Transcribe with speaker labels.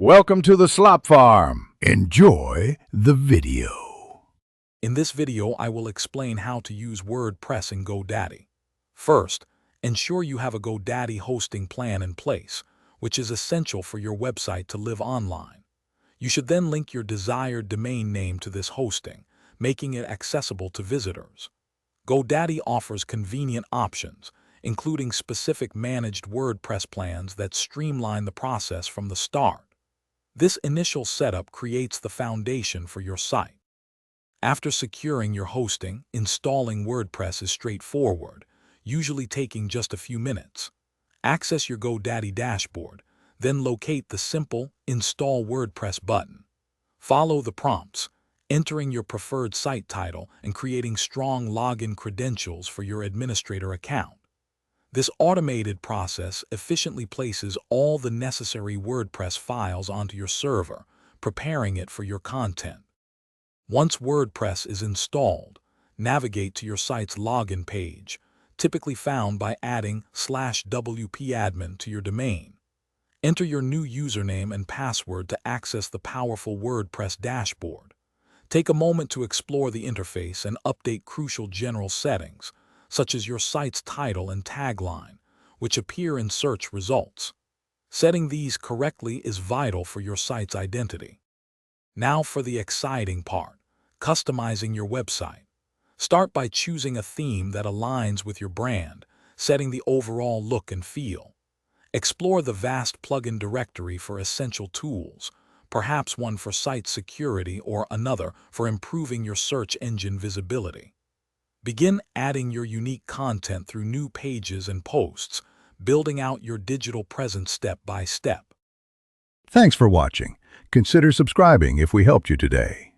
Speaker 1: Welcome to the Slop Farm. Enjoy the video.
Speaker 2: In this video, I will explain how to use WordPress in GoDaddy. First, ensure you have a GoDaddy hosting plan in place, which is essential for your website to live online. You should then link your desired domain name to this hosting, making it accessible to visitors. GoDaddy offers convenient options, including specific managed WordPress plans that streamline the process from the start. This initial setup creates the foundation for your site. After securing your hosting, installing WordPress is straightforward, usually taking just a few minutes. Access your GoDaddy dashboard, then locate the simple Install WordPress button. Follow the prompts, entering your preferred site title and creating strong login credentials for your administrator account. This automated process efficiently places all the necessary WordPress files onto your server, preparing it for your content. Once WordPress is installed, navigate to your site's login page, typically found by adding /wp-admin to your domain. Enter your new username and password to access the powerful WordPress dashboard. Take a moment to explore the interface and update crucial general settings, such as your site's title and tagline, which appear in search results. Setting these correctly is vital for your site's identity. Now for the exciting part, customizing your website. Start by choosing a theme that aligns with your brand, setting the overall look and feel. Explore the vast plugin directory for essential tools, perhaps one for site security or another for improving your search engine visibility. Begin adding your unique content through new pages and posts, building out your digital presence step by step.
Speaker 1: Thanks for watching. Consider subscribing if we helped you today.